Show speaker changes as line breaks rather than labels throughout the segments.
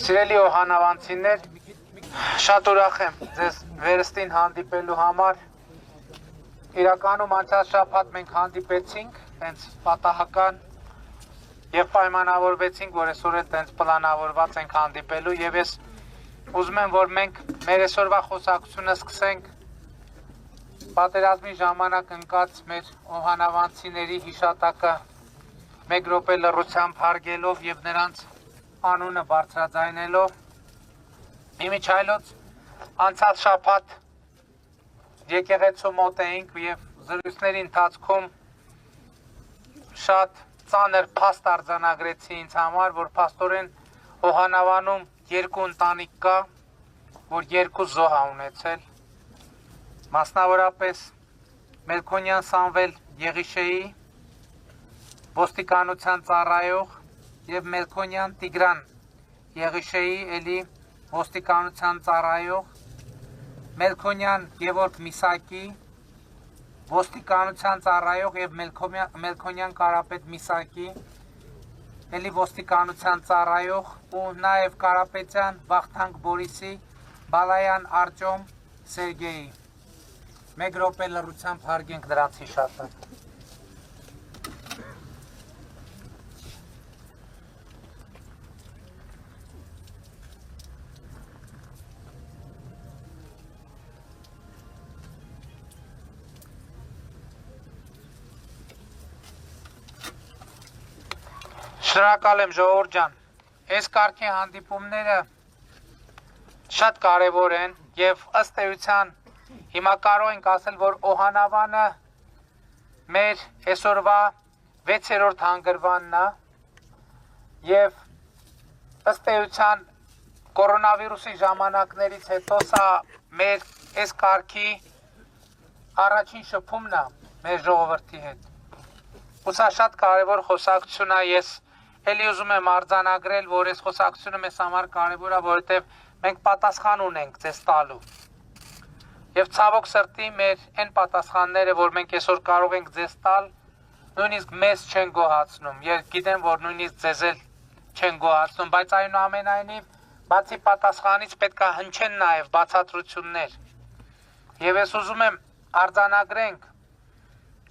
Սիրելի օհանավանցիներ, շատ ուրախ եմ ձեզ վերստին հանդիպելու համար։ Իրականում անցած շաբաթ մենք հանդիպեցինք, հենց պատահական եւ պայմանավորվեցինք, որ այսօր էլ տենց պլանավորված ենք հանդիպելու եւ ես ուզում եմ, որ մենք մեր այսօրվա խոսակցությունը սկսենք պատերազմի ժամանակ ընկած մեր օհանավանցիների հիշատակը 1 րոպե լռությամբ հարգելով եւ նրանց անունը բարձրաձայնելով իմիջայլոց անցած շաբաթ եկեղեցու մոտ էինք եւ զրույցների ընթացքում շատ ծանր փաստ արձանագրեցի ինձ համար, որ փաստորեն օհանավանում 2 ընտանիք կա, որ 2 զոհ ա ունեցել, մասնավորապես Մելքոնյան Սամվել Եղիշեի ոստիկանության ծառայող եւ Մելքոնյան Տիգրան Եղիշեի էլի ոստիկանության ծառայող, Մելքոնյան Գևորգ Միսակի ոստիկանության ծառայող եւ Մելքոնյան Կարապետ Միսակի էլի ոստիկանության ծառայող ու նաեւ Կարապետյան Վախթանգ Բորիսի Բալայան Արտյոմ Սերգեյի 1 րոպե լռությամբ հարգենք նրանց հիշատակը։ Շնորհակալ եմ ժողովուրդ ջան, այս կարգի հանդիպումները շատ կարևոր են եւ ըստ էության հիմա կարող ենք ասել, որ օհանավանը մեր այսօրվա 6-րդ հանգրվանն է եւ ըստ էության կորոնավիրուսի ժամանակներից հետո սա մեր այս կարգի առաջին շփումն է մեր ժողովրդի հետ։ Ու սա շատ կարևոր խոսակցություն է, ես Էլի ուզում եմ արձանագրել, որ այս խոսակցությունը մեզ համար կարևոր է, որովհետև մենք պատասխան ունենք ձեզ տալու։ Եվ ցավոք սրտի մեր այն պատասխանները, որ մենք այսօր կարող ենք ձեզ տալ, նույնիսկ մեզ չեն գոհացնում։ Ես գիտեմ, որ նույնիսկ ձեզ էլ չեն գոհացնում, բայց այնուամենայնիվ բացի պատասխանից պետք է հնչեն նաև բացատրություններ։ Եվ ես ուզում եմ արձանագրենք,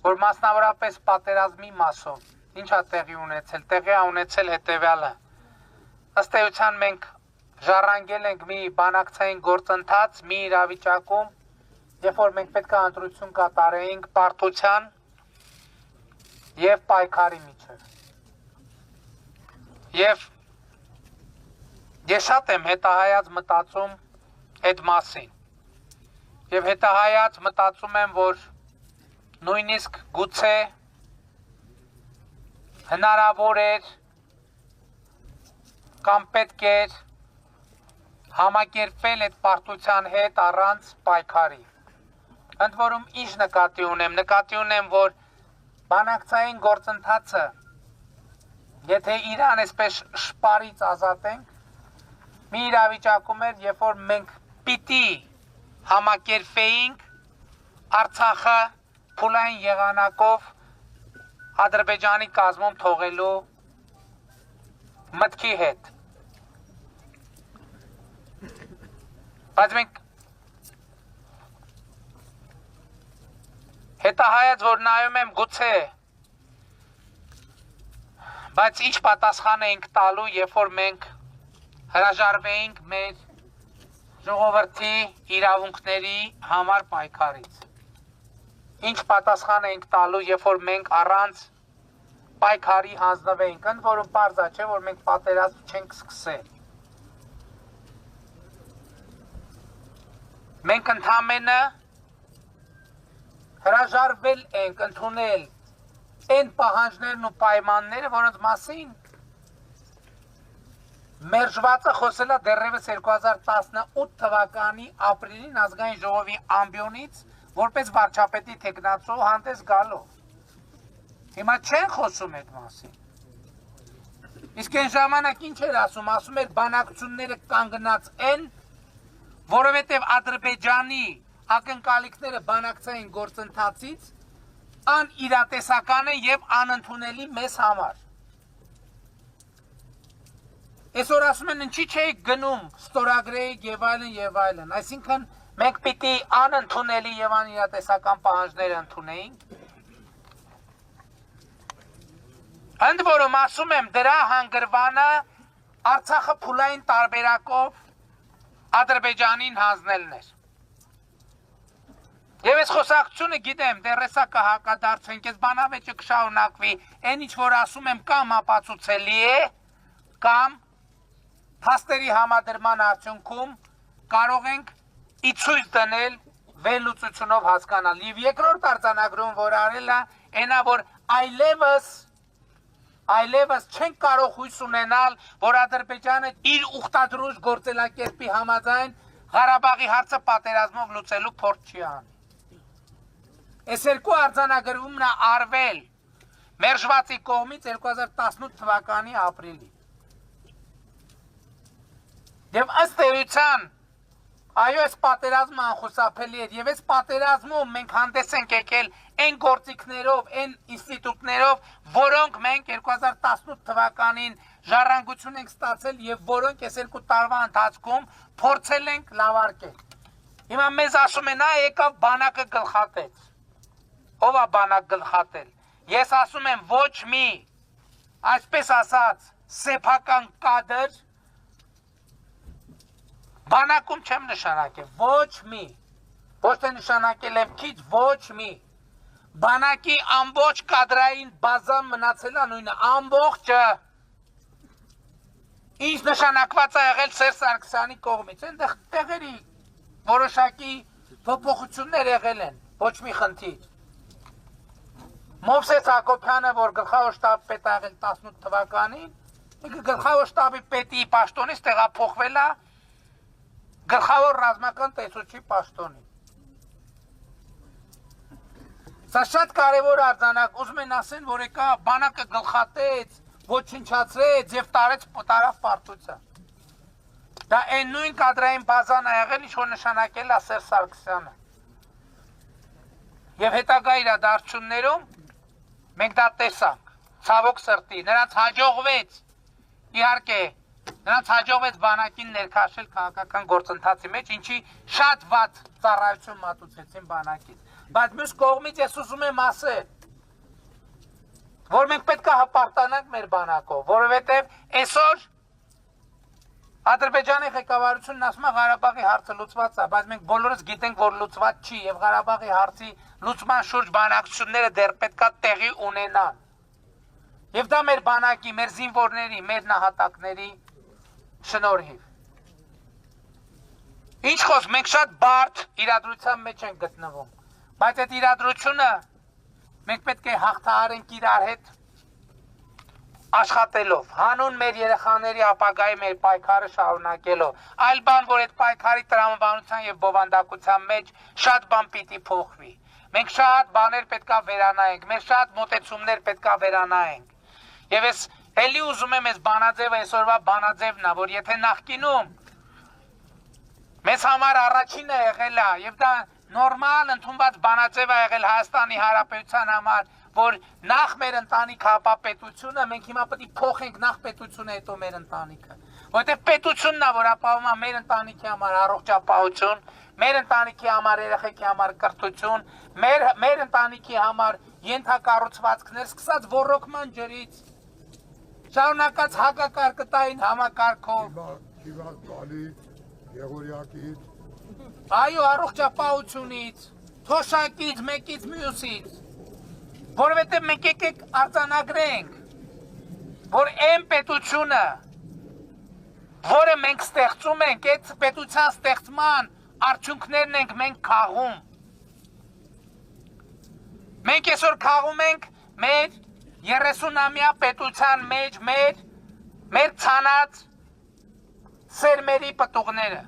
որ մասնավորապես պատերազմի մասով ինչ է տեղի ունեցել, տեղի է ունեցել հետևյալը։ Ըստ էության մենք ժառանգել ենք մի բանակցային գործընթաց, մի իրավիճակում, երբ որ մենք պետք է ընտրություն կատարեինք պարտության եւ պայքարի միջեւ։ Եվ ես շատ եմ հետահայաց մտածում այդ մասին։ Եվ հետահայաց մտածում եմ, որ նույնիսկ գուցե հնարավոր էր կամ պետք էր համակերպվել այդ պարտության հետ առանց պայքարի։ Ընդ որում ինչ նկատի ունեմ, որ բանակցային գործընթացը, եթե իրան այսպես շպարից ազատենք, մի իրավիճակում էր, երբ որ մենք պիտի համակերպեինք Արցախը փուլային եղանակով Ադրբեջանի կազմում թողելու մտքի հետ։ Բայց մենք հետահայաց, որ նայում եմ գուցե, բայց ինչ պատասխան էինք տալու, երբ որ մենք հրաժարվեինք մեր ժողովրդի իրավունքների համար պայքարից։ Ինչ պատասխան էինք տալու, երբ որ մենք առանց պայքարի հանձնվեինք, ընդ որում պարզ է, չէ, որ մենք պատերազմ չենք սկսել։ Մենք ընդամենը հրաժարվել ենք ընդունել այն պահանջներն ու պայմանները, որոնց մասին Մերժվածը խոսել է դեռևս 2018 թվականի ապրիլին ազգային ժողովի ամբիոնից որպես վարչապետի թեկնածու հանդես գալով։ Հիմա չեն խոսում այդ մասին։ Իսկ այն ժամանակ ինչ էր ասում էր բանակցությունները կանգնած են, որովհետև Ադրբեջանի ակնկալիքները բանակցային գործընթացից անիրատեսական են եւ անընդունելի մեզ համար։ Այսօր ասում են ինչի չէի գնում ստորագրեիք եւ այլն, այսինքն մենք պիտի անընդունելի եւ անիրատեսական պահանջներ ընդունեինք։ Ընդ որում ասում եմ դրա հանգրվանը Արցախը փուլային տարբերակով Ադրբեջանին հանձնելն էր։ Եվ այս խոսակցությունը գիտեմ, դեռ հեսա կհակադարձենք, այս բանավեճը կշարունակվի, այն ինչ որ ասում եմ կամ ապացուցելի է, կամ փաստերի համադրման արդյունքում կարող ենք ի ցույց դնել վերլուծությունով հասկանալ։ Եվ երկրորդ արձանագրում, որ արել է, այնա որ այլևս չեն կարող հույս ունենալ, որ Ադրբեջանը իր ուխտադրուժ գործելակերպի համաձայն Ղարաբաղի հարցը պատերազմով լուծելու փորձ չի անի։ Այս երկու արձանագրումն է արվել մերժվածի կողմից 2018 թվականի ապրիլի։ Եվ ըստ էության, այո, այս պատերազմը անխուսափելի էր, եւ այս պատերազմում մենք հանդես ենք եկել այն գործիքներով, այն ինստիտուտներով, որոնք մենք 2018 թվականին ժառանգություն ենք ստացել եւ որոնք այս երկու տարվա ընթացքում փորձել ենք լավարկել։ Հիմա մեզ ասում են, եկավ բանակը գլխատեց։ Ով է բանակ գլխատել։ Ես ասում եմ ոչ մի, այսպես ասած, սեփական կադր բանակում չեմ նշանակել, ոչ մի, ոչ թե նշանակել եմ քիչ, ոչ մի, բանակի ամբողջ կադրային բազան մնացել է նույնը, ամբողջը, ինչ նշանակված է եղել Սերժ Սարգսյանի կողմից, այնտեղ տեղերի որոշակի փոփոխություններ եղել են, ոչ մի խնդիր։ Մովսես Հակոբյանը, որ գլխավոր շտաբի պետ ա եղել 18 թվականին, գլխավոր շտաբի պետի պաշտոնից տեղափոխվել է գլխավոր ռազմական տեսուչի պաշտոնի։ Սա շատ կարևոր արձանակ, ուզում են ասեն, որ եկա բանակը գլխատեց, ոչնչացրեց եւ տարավ պարտության։ Դա այն նույն կադրային բազան ա եղել, ինչ որ նշանակել է Սերժ Սարգսյանը։ Եվ հետագա իրադարձություններում մենք դա տեսանք, ցավոք սրտի, նրանց հաջողվեց, իհարկե, նրանց հաջողվեց բանակին ներքաշել քաղաքական գործընթացի մեջ, ինչի շատ վատ ծառայություն մատուցեցին բանակից։ Բայց մյուս կողմից ես ուզում եմ ասել, որ մենք պետք է հպարտանանք մեր բանակով, որովհետև այսօր Ադրբեջանի ղեկավարությունն ասում է Ղարաբաղի հարցը լուծված է, բայց մենք բոլորս գիտենք, որ լուծված չի եւ Ղարաբաղի հարցի լուծման շուրջ բանակցությունները դեռ պետքա տեղի ունենան։ Եվ դա մեր բանակի, մեր զինվորների, մեր նահատակների շնորհիվ։ Ինչ խոսք, մենք շատ բարդ իրադրության մեջ ենք գտնվում, բայց այդ իրադրությունը մենք պետք է հաղթահարենք իրար հետ աշխատելով, հանուն մեր երեխաների ապագայի մեր պայքարը շարունակելով, այլ բան, որ այդ պայքարի տրամաբանության եւ բովանդակության մեջ շատ բան պիտի փոխվի։ Մենք շատ բաներ պետքա վերանայենք, մեր շատ մոտեցումներ պետքա վերանայենք։ Եվ ես էլի ուզում եմ այս բանաձևը, այսօրվա բանաձևն է, որ եթե նախկինում մեզ համար առաջինը եղել է եւ դա նորմալ ընդունված բանաձև է եղել Հայաստանի Հանրապետության համար, որ նախ մեր ընտանիք հապապետությունը, մենք հիմա պետք է փոխենք նախ պետությունը, հետո մեր ընտանիքը։ Որտեղ պետությունն է, որ ապահովում է մեր ընտանիքի համար առողջապահություն, մեր ընտանիքի համար երեխեքի համար կրթություն, մեր ընտանիքի համար ենթակառուցվածքներ, սկսած ոռոգման ջրից, շարունակած հակակարգտային համակարգով, այո, առողջապահությունից, թոշակից, մեկից մյուսից, որովհետև մենք եկեք արձանագրենք, որ այն պետությունը, որը մենք ստեղծում ենք, այդ պետության ստեղծման արդյունքներն ենք մենք քաղում։ Մենք այսօր քաղում ենք մեր 30-ամյա պետության մեջ մեր ցանած սերմերի պտուղները։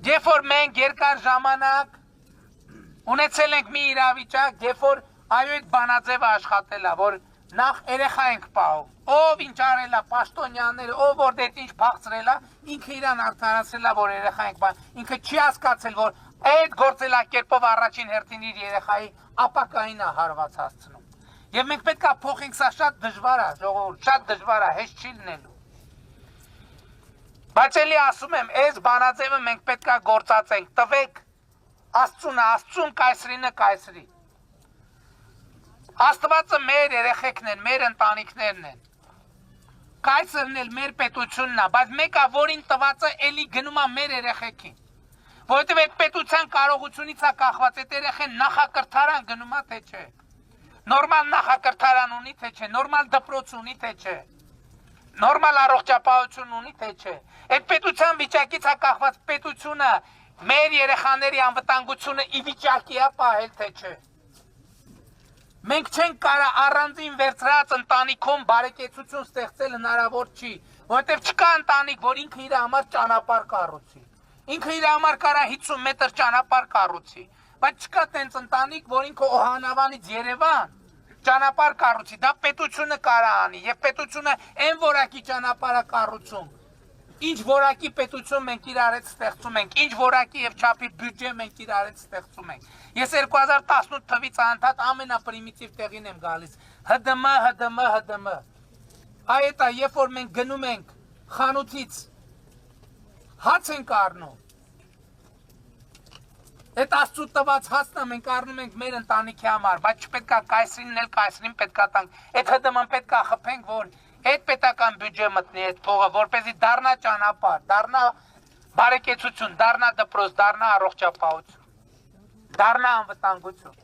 Երբ որ մենք երկար ժամանակ ունեցել ենք մի իրավիճակ, երբ որ այո այդ բանաձևը աշխատել է, որ նախ երեխա ենք պահում, ով ինչ արել է, պաշտոնյաները, ով որ դե ինչ փախցրել է, ինքը իրան արդարացրել է, որ երեխա ենք պահում, ինքը չի հասկացել, որ այդ գործելակերպով առաջին հերթին իր երեխայի ապակային է հարված հասցնում։ Եվ մենք պետք է փոխենք, սա շատ դժվար է, ժողովուրդ, շատ դժվար է, հեշտ չի լինելու։ Բայց էլի ասում եմ, այս բանաձևը մենք պետք է գործածենք, տվեք Աստծուն, Աստծուն կայսրինը կայսրի։ Աստվածը մեր երեխեքն են, մեր ընտանիքներն են։ Կայսրն էլ մեր պետությունն է, բայց մեկը որին տվածը էլի գնում է մեր երեխեքին։ Որովհետև այդ պետության կարողությունից է կախված, այդ երեխեն նախակրթարան գնում է, թե չէ։ Նորմալ նախակրթարան ունի, թե չէ, նորմալ դպրոց ունի, թե չէ։ Նորմալ առողջապահություն ունի, թե չէ։ Այդ պետության վիճակից է կախված պետությունը մեր երեխաների անվտանգությունը ի վիճակի է պահել, թե չէ։ Մենք չենք կարող առանձին վերցրած ընտանիքում բարեկեցություն ստեղծել հնարավոր չի, որովհետև չկա ընտանիք, որ ինքը իր համար ճանապարհ կառուցի։ Ինքը իր համար կարա 50 մետր ճանապարհ կառուցի, բայց չկա տենց ընտանիք, որ ինքը Օհանավանից Երևան ճանապարհ կառուցի, դա պետությունը կարա անի, եւ պետությունը այն որակի ճանապարհ է կառուցում։ Ինչ որակի պետություն մենք իրար հետ ստեղծում ենք, ինչ որակի եւ չափի բյուջե մենք իրար հետ ստեղծում ենք։ Ես 2018 թվից անդադ ամենապրիմիտիվ տեղին եմ գալիս։ ՀԴՄ։ Այդ է, երբ որ մենք գնում ենք խանութից հաց ենք առնում։ Այդ Աստծո տված հացն մենք առնում ենք մեր ընտանիքի համար, բայց չպետք է կայսրին էլ կայսրին պետք է տանք։ Այդ ՀԴՄ-ն պետք է խփենք, որ այդ պետական բյուջե մտնի այդ փողը, որպեսզի դառնա ճանապարհ, դառնա բարեկեցություն, դառնա դպրոց, դառնա առողջապահություն, դառնա անվտանգություն։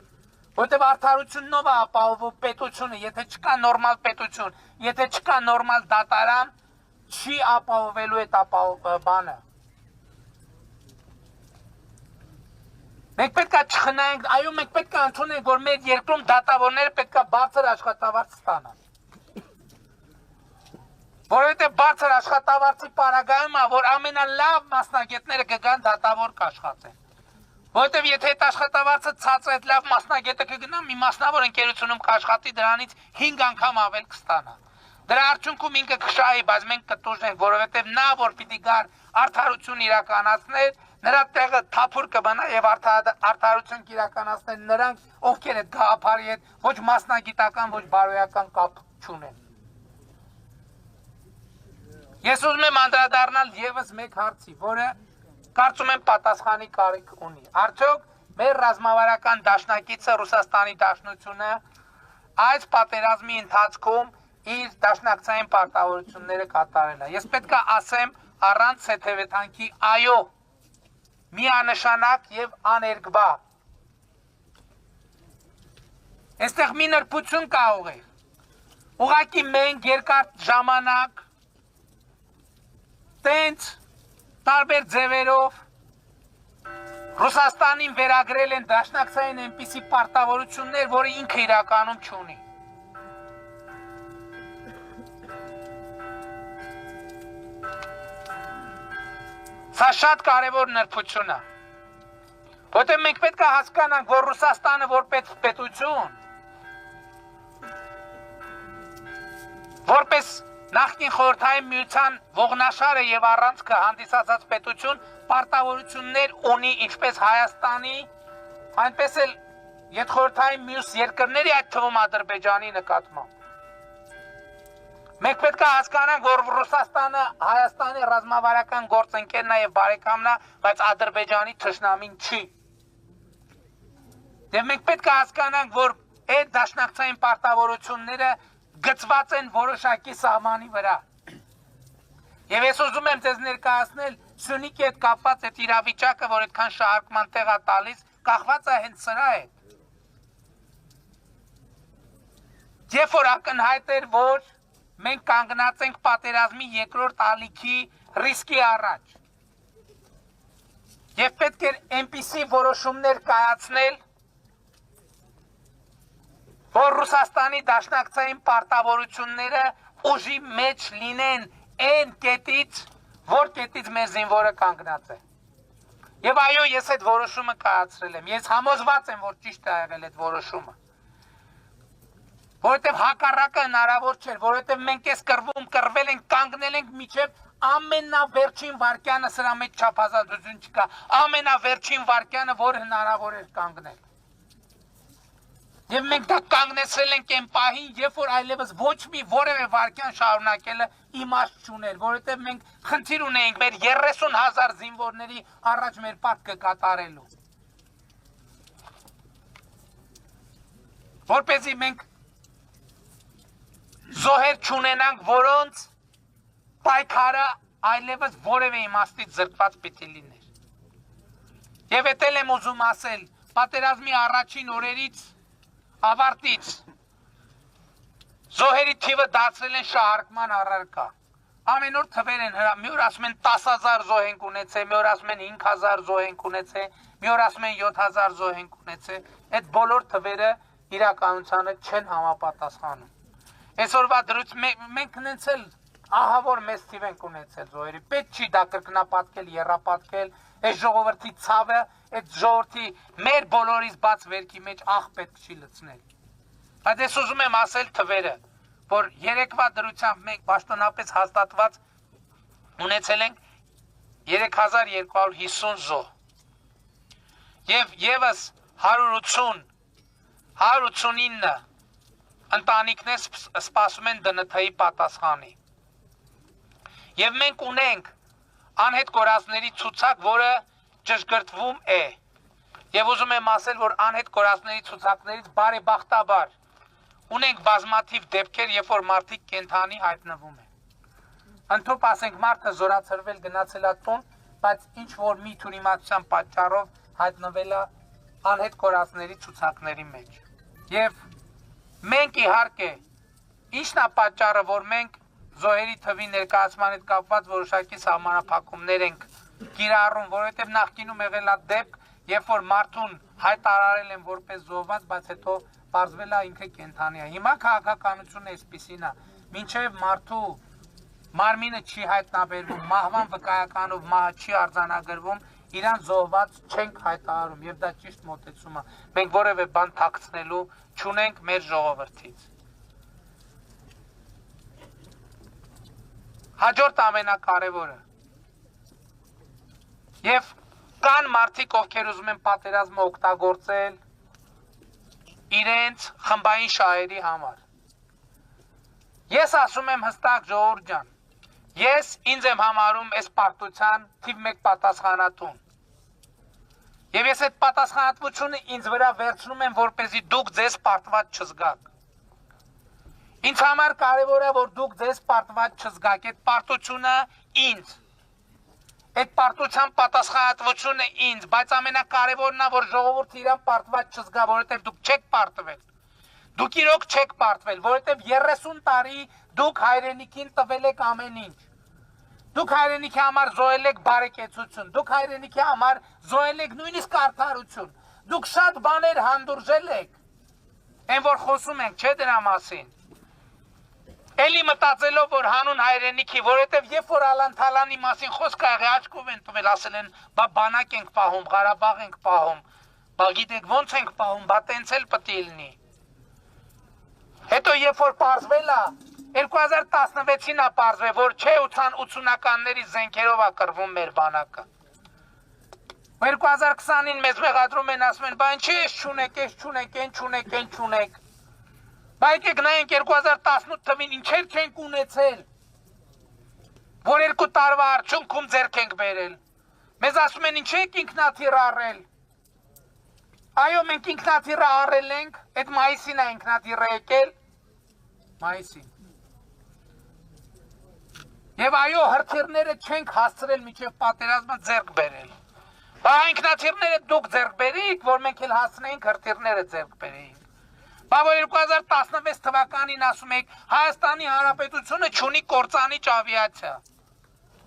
Որտեւ արդարությունով է ապահովում պետությունը, եթե չկա նորմալ պետություն, եթե չկա նորմալ դատարան, չի ապահովելու այդ բանը։ Մենք պետք է չխնայենք, այո, մենք պետք է ընդունենք, որ մեր երկրում դատավորները պետք է բարձր աշխատավարձ ստանան։ Որովհետև բարձր աշխատավարձի պարագայում է, որ ամենալավ մասնագետները կգան դատավոր կաշխատեն։ Որովհետև եթե այդ աշխատավարձը ցածր է, լավ մասնագետը կգնա, մի մասնավոր ընկերությունում կաշխատի, դրանից 5 անգամ ավել կստանա։ Դրա արդյունքում ինքը կշահի, բայց մենք կտուժենք, որովհետև նա, որ պիտի գար արդարություն իրականացներ, նրա տեղը թափուր կմնա եւ արդարություն կիրականացնել նրանք, ովքեր այդ գաղափարի հետ ոչ մասնագիտական, ոչ բարոյական կապ չունեն։ Ես ուզում եմ անդրադառնալ եւս մեկ հարցի, որը կարծում եմ պատասխանի կարիք ունի։ Արդյոք մեր ռազմավարական դաշնակիցը Ռուսաստանի Դաշնությունը այս պատերազմի ընթացքում իր դաշնակցային պարտավորությունները կատարել է։ Ես պետք է ասեմ առանց սեթևեթանքի այո, միանշանակ եւ աներկբա։ Այստեղ մի նրբություն կա ուղղել։ Ուղղակի մենք երկար ժամանակ տենց տարբեր ձևերով Ռուսաստանին վերագրել են դաշնակցային այնպիսի պարտավորություններ, որը ինքը իրականում չունի։ Սա շատ կարևոր նրբություն է, որտեղ մենք պետք է հասկանանք, որ Ռուսաստանը որպես պետություն, որպես նախկին խորհրդային միության ողնաշարը եւ առանցքը հանդիսացած պետություն պարտավորություններ ունի ինչպես Հայաստանի, այնպես էլ յետխորհրդային մյուս երկրների, այդ թվում Ադրբեջանի նկատմամբ։ Մենք պետք է հասկանանք, որ Ռուսաստանը Հայաստանի ռազմավարական գործընկերն է եւ բարեկամն է, բայց Ադրբեջանի թշնամին չի։ Եվ մենք պետք է հասկանանք, որ այդ դաշնակցային պարտավորությունները գծված են որոշակի սահմանի վրա։ Եվ ես ուզում եմ ձեզ ներկայացնել Սյունիքի հետ կապված այդ իրավիճակը, որ այդքան շահարկման տեղ է տալիս, կախված է հենց սրա հետ։ Երբ որ ակնհայտ էր, որ մենք կանգնած ենք պատերազմի երկրորդ ալիքի ռիսկի առաջ։ Եվ պետք էր այնպիսի որոշումներ կայացնել, որ Ռուսաստանի դաշնակցային պարտավորությունները ուժի մեջ լինեն այն կետից, որ կետից մեր զինվորը կանգնած է։ Եվ այո, ես այդ որոշումը կայացրել եմ։ Ես համոզված եմ, որ ճիշտ է եղել այդ որոշումը։ Որովհետև հակառակը հնարավոր չէր, որովհետև մենք այս կռվել ենք, կանգնել ենք միջև ամենավերջին վարկյանը, սրա մեջ չափազատություն չկա, ամենավերջին վարկյանը, որ հնարավոր էր կանգնել։ Եվ մենք դա կանգնեցրել ենք այն պահին, երբ որ այլևս ոչ մի որևէ վարկյան շարունակելը իմաստ չուներ, որովհետև մենք խնդիր ունեինք մեր 30,000 զինվորների առաջ մեր պատկը կատարելու։ Որպեսզի մենք զոհեր չունենանք, որոնց պայքարը այլևս որևէ իմաստից զրկված պիտի լիներ։ Եվ էդ էլ եմ ուզում ասել, պատերազմի առաջին օրերից ավարտից զոհերի թիվը դարձրել են շահարկման առարկա։ Ամեն օր թվեր են, մի օր ասում են 10,000 զոհ ենք ունեցել, մի օր ասում են 5,000 զոհ ենք ունեցել, մի օր ասում են 7,000 զոհ ենք ունեցել։ Այդ բոլոր թվերը իրականությանը չեն համապատասխանում։ Այսօրվա դրույթ մենք ունեցել ահավոր մեծ թիվ ենք ունեցել զոհերի։ Պետք չի դա կրկնապատկել, եռապատկել, այս ժողովրդի ցավը, այդ ժողովրդի մեր բոլորիս բաց վերքի մեջ աղ պետք չի լցնել։ Բայց ես ուզում եմ ասել թվերը, որ երեկվա դրությամբ մենք պաշտոնապես հաստատված ունեցել ենք 3250 զոհ։ Եվ եւս 189 ընտանիքներ սպասում են ԴՆԹ-ի պատասխանի։ Եվ մենք ունենք անհետ կորածների ցուցակ, որը ճշգրտվում է։ Եվ ուզում եմ ասել, որ անհետ կորածների ցուցակներից բարեբախտաբար ունենք բազմաթիվ դեպքեր, երբ որ մարդիկ կենթանի հայտնվում են։ Ընդհանուր ասենք մարդը զորացրվել գնացել է տուն, բայց ինչ որ մի թյուրիմացության պատճառով հայտնվել է անհետ կորածների ցուցակների մեջ։ Եվ մենք իհարկե ինչն է պատճառը, որ մենք զոհերի թվի ներկայացման հետ կապված որոշակի սահմանափակումներ ենք կիրառում, որովհետև նախկինում եղել է դեպք, երբ որ մարդուն հայտարարել են որպես զոհված, բայց հետո պարզվել է ինքը կենդանի է։ Հիմա քաղաքականությունը այսպիսին է, մինչև մարդու մարմինը չի հայտնաբերվում, մահվան վկայականով մահը չի արձանագրվում, իրան զոհված չենք հայտարարում, եւ դա ճիշտ մոտեցում է։ Մենք որևէ բան թաքցնելու չունենք մեր ժողովրդից։ Հաջորդ ամենակարևորը։ Եվ կան մարդիկ, ովքեր ուզում են պատերազմը օգտագործել իրենց խմբային շահերի համար։ Ես ասում եմ հստակ, ժողովուրդ ջան, ես ինձ եմ համարում այս պարտության թիվ 1 պատասխանատուն։ Եվ ես այդ պատասխանատվությունը ինձ վրա վերցնում եմ, որպեսզի դուք ձեզ պարտված չզգաք։ Ինձ համար կարևոր է, որ դուք ձեզ պարտված չզգաք, այդ պարտությունը ինձ։ Այդ պարտության պատասխանատվությունը ինձ, բայց ամենակարևորն է, որ ժողովուրդը իրան պարտված չզգա, որովհետև դուք չեք պարտվել։ Դուք իրոք չեք պարտվել, որովհետև 30 տարի դուք հայրենիքին տվել եք ամեն ինչ։ Դուք հայրենիքի համար զոհել եք բարեկեցություն, դուք հայրենիքի համար զոհել եք նույնիսկ արդարություն, դուք շատ բաներ հանդուրժել եք, այն որ խոսում ենք, չէ դրա մասին։ Էլի մտածելով, որ հանուն հայրենիքի, որովհետև երբ որ Ալան-Թալանի մասին խոսք աղի աչքով են տվել, ասել են, բա բանակ ենք պահում, Ղարաբաղ ենք պահում, բա գիտեք ոնց ենք պահում, բա տենց էլ պտի լինի։ Հետո երբ որ պարզվել է, 2016-ին է պարզվել, որ չէ 80-ականների զենքերով է կռվում մեր բանակը։ 2020-ին մեզ մեղադրում են, ասում են, բա ինչի ես չունեք, ես չունեք, են չունեք, են չունեք։ Բա եկեք նայենք 2018 թվին ինչեր չենք ունեցել, որ 2 տարվա արդյունքում ձեռք ենք բերել։ Մեզ ասում են ինչ եք ինքնաթիռ առել։ Այո, մենք ինքնաթիռը առել ենք, այդ մայիսին է ինքնաթիռը եկել, մայիսին։ Եվ այո, հրթիռները չենք հասցրել մինչև պատերազմը ձեռք բերել։ Բա ինքնաթիռները դուք ձեռք բերեիք, որ մենք էլ հասցնեինք հրթիռները ձեռք բերեինք։ Բա որ 2016 թվականին ասում եք Հայաստանի Հանրապետությունը չունի կործանիչ ավիացիա։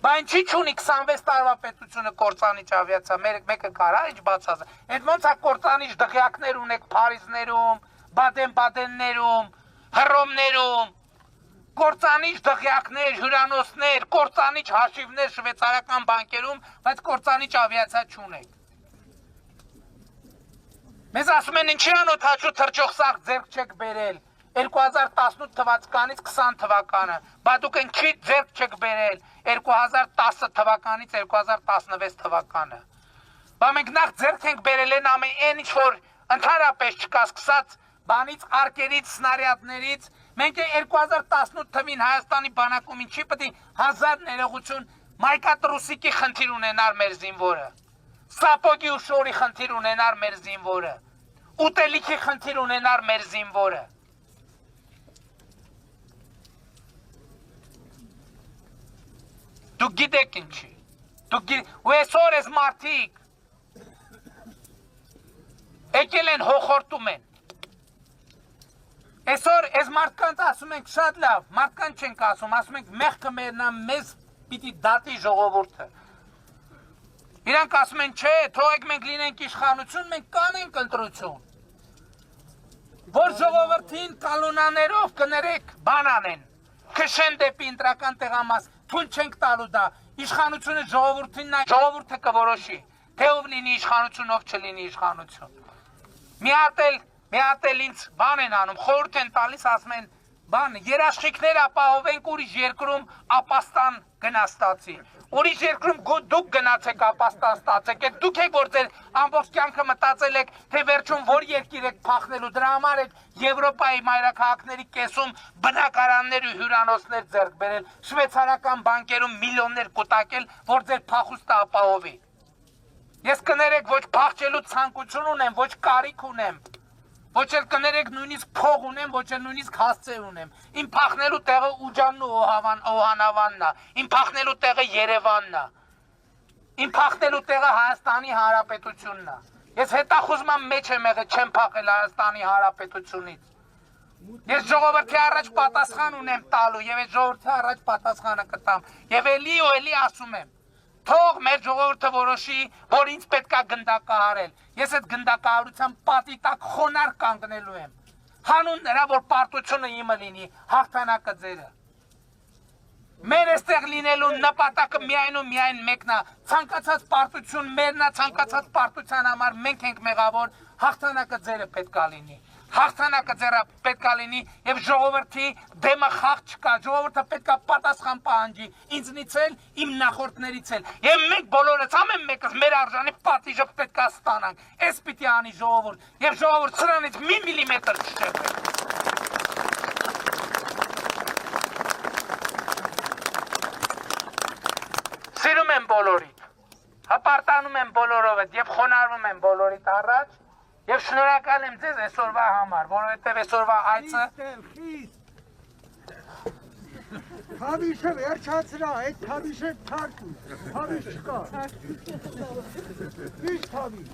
Բա ինչի չունի 26 տարվա պետությունը կործանիչ ավիացիա, մեկը կարա ինչ բացած։ Այդ ոնց է կործանիչ դղյակներ ունեք Փարիզներում, Բադեն-Բադեններում, Հռոմներում։ կործանիչ դղյակներ, հյուրանոցներ, կործանիչ հաշիվներ շվեյցարական բանկերում, բայց կործանիչ ավիացիա չունենք։ Մեզ ասում են ինչի անօթաչու թռչող սարք ձեռք չեք բերել 2018 թվականից 20 թվականը, բա դուք ինչի ձեռք չեք բերել 2010 թվականից 2016 թվականը։ Բա մենք նախ ձեռք ենք բերել են ամեն ինչ որ ընդհանրապես չկա սկսած բանից, արկերից, սնարյադներից, մենք 2018 թվին Հայաստանի բանակում ինչի պետք է 1000 ներողություն մայկատրուսիկի խնդիր ունենար մեր զինվորը, սապոգի ու շորի խնդիր ունենար մեր զինվորը, ուտելիքի խնդիր ունենար մեր զինվորը։ Դուք գիտեք ինչի, ու այսօր ես մարդիկ եկել են հոխորտում են։ Այսօր այս մարդկանց ասում ենք շատ լավ, մարդկանց չենք ասում ենք մեղքը մերնա մեզ պիտի դատի ժողովուրդը։ Իրանք ասում են չէ, թողեք մենք լինենք իշխանություն, մենք կանենք ընտրություն։ Որ ժողովրդին կալոնաներով կներեք բան անեն, քշեն դեպի ընտրական տեղամաս, թույլ չենք տալու դա, իշխանությունը ժողովրդինն է, ժողովուրդը կորոշի, թե ով լինի իշխանություն, ով չլինի իշխանություն։ Մի հատ էլ ինձ բան են անում, խորհուրդ են տալիս, ասում են, բան, երաշխիքներ ապահովենք ուրիշ երկրում ապաստան գնաստացի։ Ուրիշ երկրում դուք գնացեք ապաստան ստացեք, դուք եք որ ձեր ամբողջ կյանքը մտածել եք, թե վերջում որ երկիր եք փախնելու, դրա համար եք Եվրոպայի մայրաքաղաքների կեսում բնակարաններ ու հյուրանոցներ ձեռք բերել, շվեյցարական բանկերում միլիոններ կուտակել, որ ձեր փախուստը ապահովի։ Ես կներեք ոչ փախչելու ցանկություն ունեմ, ոչ կարիք ունեմ, ոչ էլ կներեք նույնիսկ փող ունեմ, ոչ էլ նույնիսկ հասցե ունեմ։ Իմ փախնելու տեղը Ուջանն ու Օհանավանն է, իմ փախնելու տեղը Երևանն է, իմ փախնելու տեղը Հայաստանի Հանրապետությունն է։ Ես հետախուզման մեջ եմ եղել, չեմ փախել Հայաստանի Հանրապետությունից։ Ես ժողովրդի առաջ պատասխան ունեմ տալու եւ այդ ժողովրդի առաջ պատասխանը կտամ։ Եվ էլի ու էլի ասում եմ, թող մեր ժողովուրդը որոշի, որ ինձ պետքա գնդակահարել։ Ես այդ գնդակահարության պատի տակ խոնարհ կանգնելու եմ։ Հանուն նրա, որ պարտությունը իմը լինի, հաղթանակը ձերը։ Մեր այստեղ լինելու նպատակը միայն ու միայն մեկն է, ցանկացած պարտություն մերն է, ցանկացած պարտության համար մենք ենք մեղավոր, հաղթանակը ձերը պետքա լինի։ Հաղթանակը ձերը պետքա լինի եւ ժողովրդի դեմը խաղ չկա, ժողովուրդը պետքա պատասխան պահանջի, ինձնից էլ, իմ նախորդներից էլ։ Եվ մենք բոլորս ամեն մեկս մեր արժանի պատիժը պետքա ստանանք։ Էս պիտի անի ժողովուրդ, եւ ժողովուրդ սրանից մի միլիմետր չշեղվի։ Սիրում եմ բոլորիդ, հպարտանում եմ բոլորովդ եւ խոնարհվում եմ բոլորիդ առաջ։ Եվ շնորհակալ եմ ձեզ այսօրվա համար, որովհետև այսօրվա այցը
Թավիշը վերջացրա, այդ թավիշը թարքու, թավիշ չկա։ Ինչ թավիշ։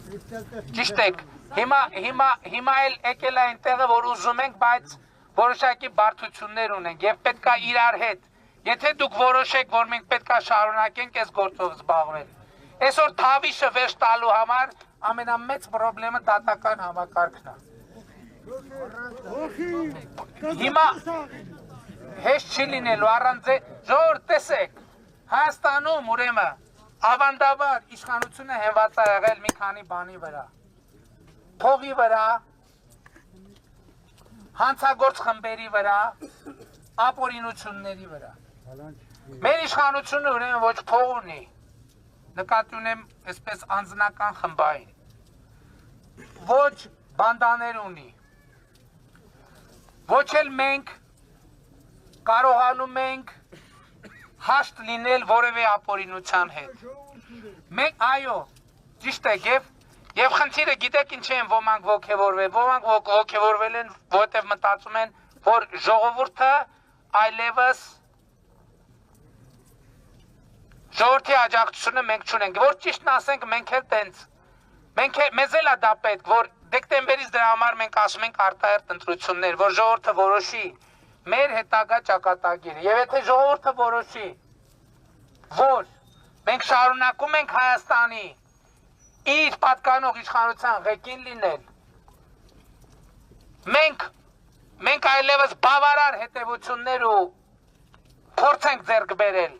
Ճիշտ եք, հիմա էլ եկել է այնտեղը, որ ուզում ենք, բայց որոշակի բարդություններ ունենք եւ պետքա իրար հետ։ Եթե դուք որոշեք, որ մենք պետքա շարունակենք այս գործով զբաղվել։ Այսօր թավիշը վերջ տալու համար ամենամեծ պրոբլեմը դատական համակարգն է։ Հիմա հեշտ չի լինելու առանց ժողովուրդ տեսեք, Հայաստանում ուրեմն ավանդաբար իշխանությունը հենված է եղել մի քանի բանի վրա։ Փողի վրա, հանցագործ խմբերի վրա, ապօրինությունների վրա։ Մեր իշխանությունը ուրեմն ոչ փող ունի, նկատի ունեմ այսպես անձնական խմբային, ոչ բանդաներ ունի, ոչ էլ մենք կարողանում ենք հաշտ լինել որևէ ապօրինության հետ։ Մենք, այո, ճիշտ է, եւ խնդիրը գիտեք ինչ են ոմանք ոգևորվել, ոմանք ոգևորվել են, որովհետեւ մտածում են, որ ժողովուրդը այլևս ժողովրդի աջակցությունը մենք չունենք, որ ճիշտն ասենք մենք էլ տենց, մեզ էլ է դա պետք, որ դեկտեմբերից դրա համար մենք ասում ենք արտահերթ ընտրություններ, որ ժողովուրդը որոշի մեր հետագա ճակատագիրը, եւ եթե ժողովուրդը որոշի, որ մենք շարունակում ենք Հայաստանի իր պատկանող իշխանության ղեկին լինել, մենք այլևս բավարար հետևություններ ու փորձենք ձեռք բերել։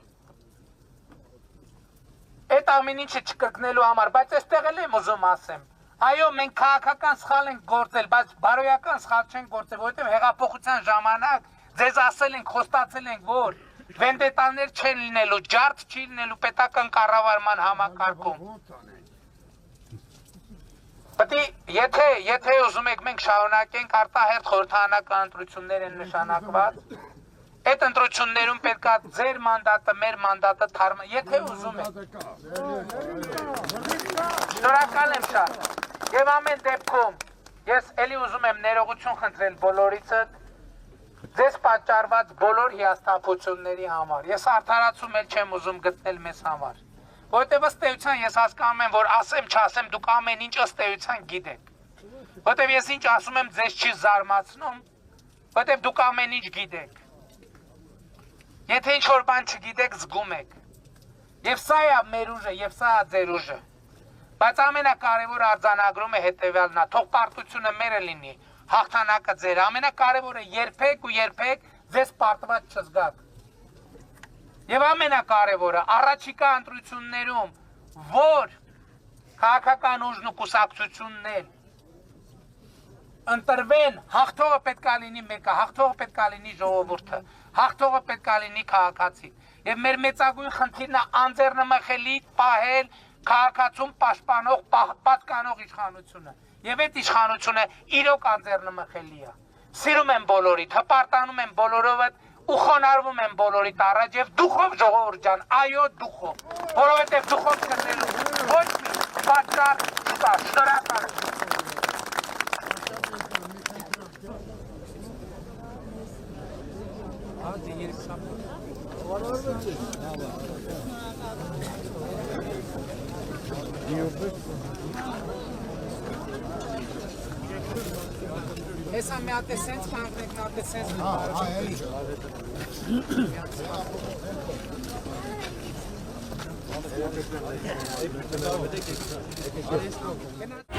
Այդ ամեն ինչը չկրկնելու համար, բայց այստեղ էլ եմ ուզում ասեմ։ Այո, մենք քաղաքական սխալ ենք գործել, բայց բարոյական սխալ չենք գործել, որովհետև հեղափոխության ժամանակ ձեզ ասել ենք, խոստացել ենք, որ վենդետաներ չեն լինելու, ջարդ չի լինելու պետական կառավարման համակարգում։ Եթե ուզում եք մենք շարունակենք արտահերթ խորհրդարանական ընտրություններ են նշանակված, այդ ընտրություններում պետք է ձեր մանդատը, մեր մանդատը թարմը, եթե ուզում եք։ Շնորհակալ եմ շատ։ Եվ ամեն դեպքում ես էլի ուզում եմ ներողություն խնդրել բոլորիցդ ձեզ պատճառված բոլոր հիասթափությունների համար։ Ես արդարացում էլ չեմ ուզում գտնել մեզ համար։ Որտեւ ըստ էության ես հասկանում եմ, որ ասեմ, չասեմ, դուք ամեն ինչ ըստ էության գիտեք։ Որտեւ ես ինչ ասում եմ, ձեզ չի զարմացնում, որտեւ դուք ամեն ինչ գիտեք։ Եթե ինչ-որ բան չգիտեք, զգում եք։ Եվ սա է մեր ուժը, եւ սա է ձեր ուժը։ Բայց ամենակարևոր արձանագրումը հետեւյալն է, թող պարտությունը մերը լինի, հաղթանակը ձեր, ամենակարևորը երբեք ու երբեք ձեզ պարտված չզգաք։ Եվ ամենակարևորը առաջիկա ընտրություններում, որ քաղաքական ուժն ու կուսակցություններ ընտրվեն, հաղթողը պետք է լինի մեկը, հաղթողը պետք է լինի ժողովուրդը, հաղթողը պետք է լինի քաղաքացին։ Եվ մեր մեծագույն խնդիրն է անձեռնմխելի պահել քաղաքացում պաշտպանող, պատկանող իշխանությունը։ Եվ այդ իշխանությունը իրոք անձեռնմխելի է։ Սիրում եմ բոլորիդ, հպարտանում եմ բոլորովդ ու խոնարհվում եմ բոլորիդ առաջ եւ դուխով ժողովուրդ ջան, այո դուխով, որովհետեւ դուխով կնելու ոչ մի պատճառ չկա։ Շնորհակալ եմ։ Հեսա մի հատ է սենց կանգնեք, մի հատ է սենց կանգնեք։